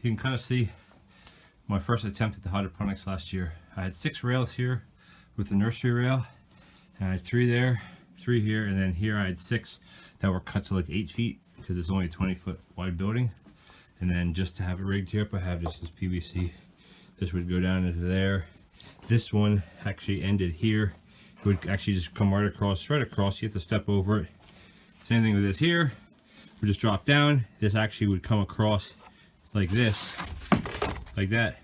you can kind of see my first attempt at the hydroponics last year. I had 6 rails here with the nursery rail, and I had 3 there, 3 here, and then here I had 6 that were cut to like 8 feet because it's only a 20-foot wide building. And then just to have it rigged here up, I have just this PVC. This would go down into there. This one actually ended here. It would actually just come right across. You have to step over it. Same thing with this here. Would just drop down. This actually would come across like this, like that.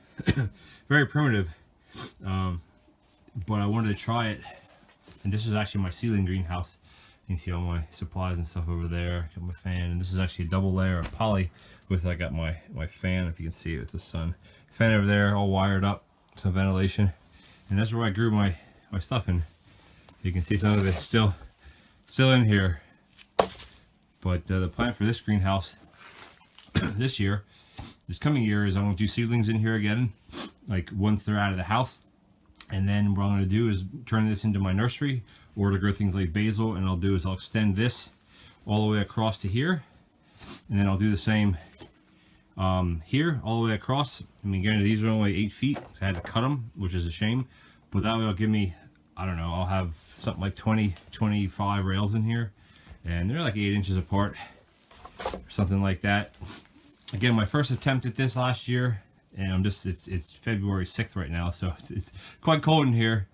Very primitive, but I wanted to try it. And this is actually my ceiling greenhouse. You can see all my supplies and stuff over there. Got my fan, and this is actually a double layer of poly with, I got my fan, if you can see it with the sun. Fan over there, all wired up, some ventilation. And that's where I grew my stuff in. You can see some of it still in here. But the plan for this greenhouse this coming year is I'm going to do seedlings in here again, like once they're out of the house. And then what I'm going to do is turn this into my nursery, or to grow things like basil. And I'll do is I'll extend this all the way across to here, and then I'll do the same here all the way across. I mean, again, these are only 8 feet, so I had to cut them, which is a shame. But that way it'll give me, I don't know, I'll have something like 25 rails in here, and they're like 8 inches apart or something like that. Again, my first attempt at this last year, and I'm just, it's February 6th right now, so it's quite cold in here.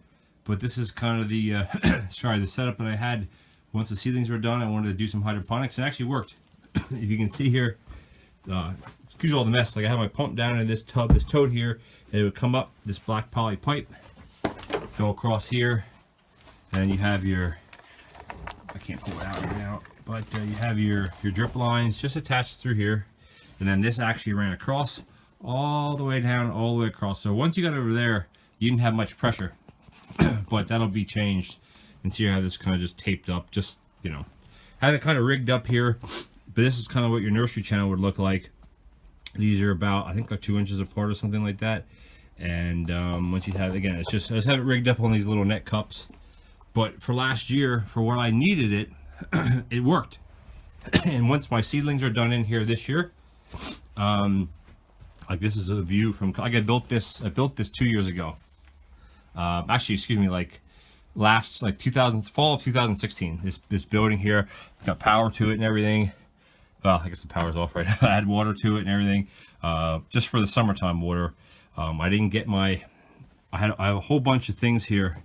But this is kind of the the setup that I had. Once the seedlings were done, I wanted to do some hydroponics, and it actually worked. If you can see here, excuse all the mess, like I have my pump down in this tub, this toad here, and it would come up this black poly pipe, go across here, and you have your, I can't pull it out right now, but you have your drip lines just attached through here. And then this actually ran across all the way down, all the way across. So once you got over there, you didn't have much pressure. But that'll be changed. And see how this kind of just taped up, just, you know, have it kind of rigged up here. But this is kind of what your nursery channel would look like. These are about, I think, like 2 inches apart or something like that. And once you have, again, it's just, I just have it rigged up on these little net cups. But for last year, for what I needed it, it worked. And once my seedlings are done in here this year, like this is a view from, I built this 2 years ago. Actually, excuse me, like fall of 2016. This building here got power to it and everything. Well, I guess the power's off right now. I had water to it and everything, just for the summertime water. I didn't get I have a whole bunch of things here.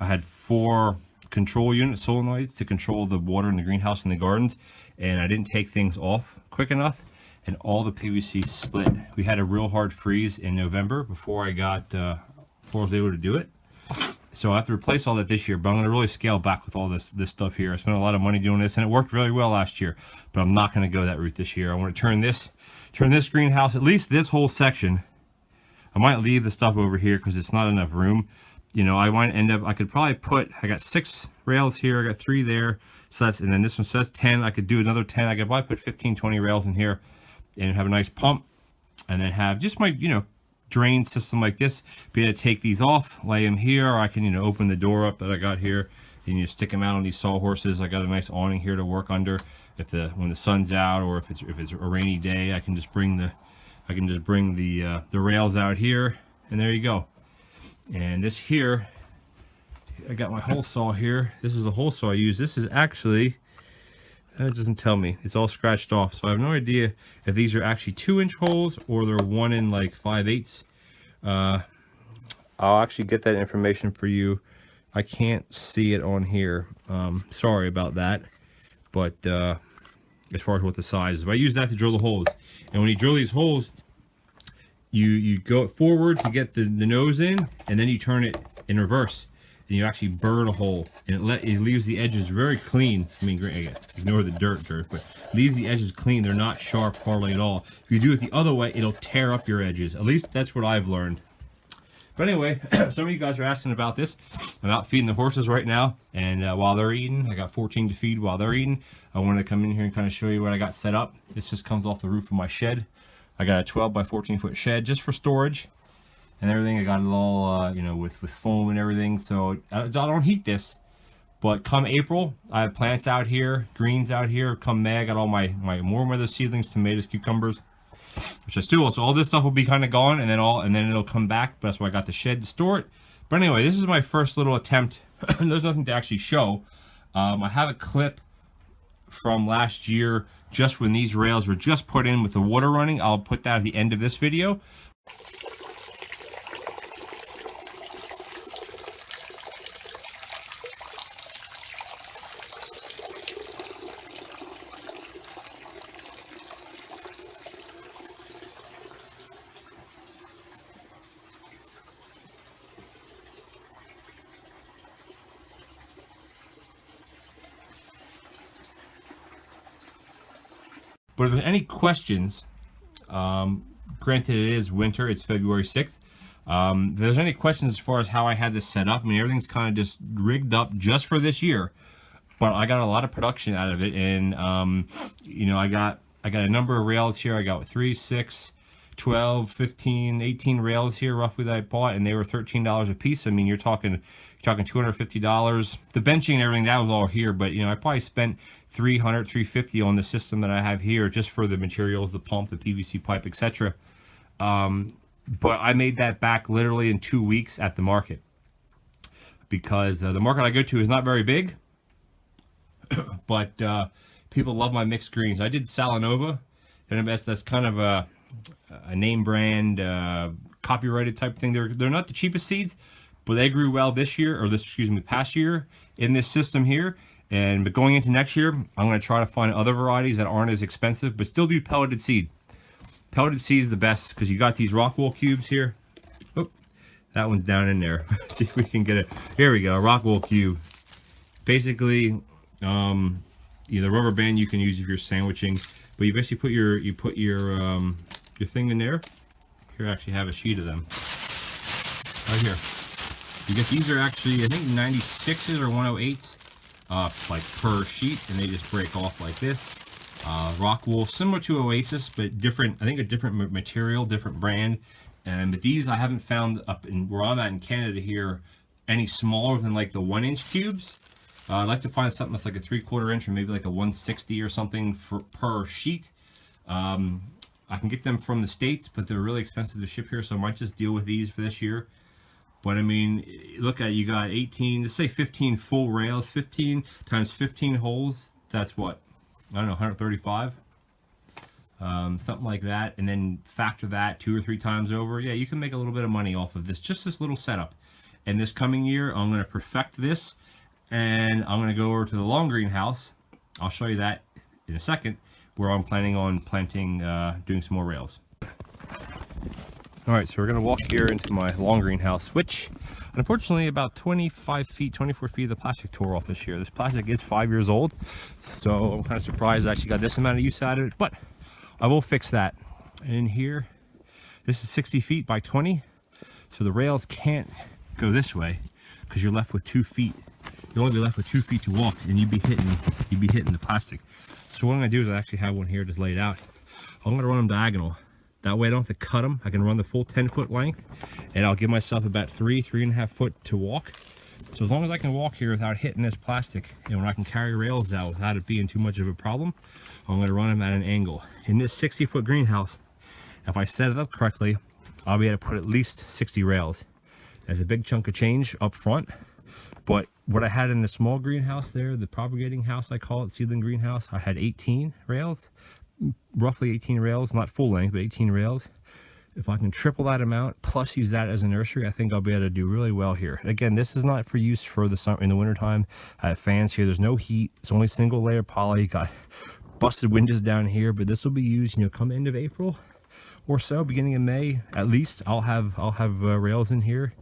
I had 4 control unit solenoids to control the water in the greenhouse and the gardens, and I didn't take things off quick enough, and all the PVC split. We had a real hard freeze in November before I was able to do it. So I have to replace all that this year, but I'm going to really scale back with all this stuff here. I spent a lot of money doing this, and it worked really well last year, but I'm not going to go that route this year. I want to turn this greenhouse, at least this whole section. I might leave the stuff over here because it's not enough room. You know, I might end up, I could probably put, I got 6 rails here, I got 3 there, so that's, and then this one says 10. I could do another 10. I could probably put 15, 20 rails in here and have a nice pump, and then have just my, you know, drain system like this, be able to take these off, lay them here, or I can, you know, open the door up that I got here, and you stick them out on these sawhorses. I got a nice awning here to work under if when the sun's out, or if it's a rainy day. I can just bring the rails out here, and there you go. And this here, I got my hole saw here. This is a hole saw I use. This is actually, it doesn't tell me. It's all scratched off, so I have no idea if these are actually 2-inch holes or they're 1 in like 5/8. I'll actually get that information for you. I can't see it on here. Sorry about that. But as far as what the size is, but I use that to drill the holes. And when you drill these holes, you go forward to get the nose in, and then you turn it in reverse, and you actually burn a hole, and it leaves the edges very clean. I mean, again, ignore the dirt, but leaves the edges clean. They're not sharp hardly at all. If you do it the other way, it'll tear up your edges. At least that's what I've learned. But anyway, some of you guys are asking about this. I'm out feeding the horses right now, and while they're eating, I got 14 to feed while they're eating. I wanted to come in here and kind of show you what I got set up. This just comes off the roof of my shed. I got a 12 by 14 foot shed just for storage and everything. I got it all, you know, with foam and everything. So I don't heat this, but come April, I have plants out here, greens out here. Come May, I got all my warm weather seedlings, tomatoes, cucumbers. which I still will. So all this stuff will be kind of gone, and then it'll come back. But that's why I got the shed to store it. But anyway, this is my first little attempt. There's nothing to actually show. I have a clip from last year, just when these rails were just put in with the water running. I'll put that at the end of this video. But if there's any questions, granted it is winter, it's February 6th. If there's any questions as far as how I had this set up, I mean, everything's kind of just rigged up just for this year. But I got a lot of production out of it, and you know, I got a number of rails here. I got 3, 6, 12, 15, 18 rails here roughly that I bought, and they were $13 a piece. I mean, you're talking $250. The benching and everything, that was all here, but you know, I probably spent $300, $350 on the system that I have here just for the materials, the pump, the PVC pipe, etc. But I made that back literally in 2 weeks at the market, because the market I go to is not very big, but people love my mixed greens. I did Salanova, and that's kind of a name brand, copyrighted type thing. They're not the cheapest seeds, but they grew well this year, or past year in this system here. But going into next year, I'm going to try to find other varieties that aren't as expensive, but still do pelleted seed. Pelleted seed is the best, because you got these rock wool cubes here. Oh, that one's down in there. See if we can get it. Here we go, rock wool cube. Basically, the rubber band you can use if you're sandwiching, but you basically put your thing in there. Here, I actually have a sheet of them right here. These are actually, I think, 96s or 108s. Like per sheet, and they just break off like this. Rock wool, similar to Oasis, but different. I think a different material, different brand. But these I haven't found up in where I'm at in Canada here any smaller than like the 1-inch cubes. I'd like to find something that's like a 3/4 inch or maybe like a 160 or something per sheet. I can get them from the States, but they're really expensive to ship here, so I might just deal with these for this year. But I mean, look at it, you got 18, let's say 15 full rails, 15 times 15 holes, that's what, I don't know, 135? Something like that, and then factor that 2 or 3 times over. Yeah, you can make a little bit of money off of this, just this little setup. And this coming year, I'm going to perfect this, and I'm going to go over to the long greenhouse. I'll show you that in a second, where I'm planning on planting, doing some more rails. Alright, so we're going to walk here into my long greenhouse, which unfortunately about 25 feet, 24 feet of the plastic tore off this year. This plastic is 5 years old, so I'm kind of surprised I actually got this amount of use out of it, but I will fix that. And in here, this is 60 feet by 20, so the rails can't go this way because you're left with 2 feet. You'll only be left with 2 feet to walk, and you'd be hitting the plastic. So what I'm going to do is I actually have one here just laid out. I'm going to run them diagonal. That way I don't have to cut them. I can run the full 10-foot length, and I'll give myself about 3.5 foot to walk. So as long as I can walk here without hitting this plastic, and when I can carry rails out without it being too much of a problem, I'm going to run them at an angle. In this 60-foot greenhouse, if I set it up correctly, I'll be able to put at least 60 rails. There's a big chunk of change up front, but what I had in the small greenhouse there, the propagating house I call it, seedling greenhouse, I had 18 rails. Roughly 18 rails, not full length, but 18 rails. If I can triple that amount plus use that as a nursery, I think I'll be able to do really well here. Again, this is not for use for the summer, in the wintertime. I have fans here. There's no heat. It's only single layer poly. Got busted windows down here, but this will be used, you know, come end of April or so, beginning of May at least. I'll have rails in here,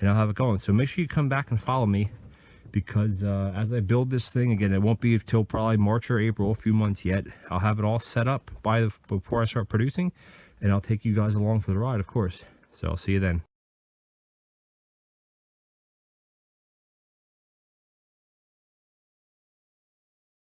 and I'll have it going. So make sure you come back and follow me, because as I build this thing, again, it won't be until probably March or April, a few months yet. I'll have it all set up before I start producing, and I'll take you guys along for the ride, of course. So I'll see you then.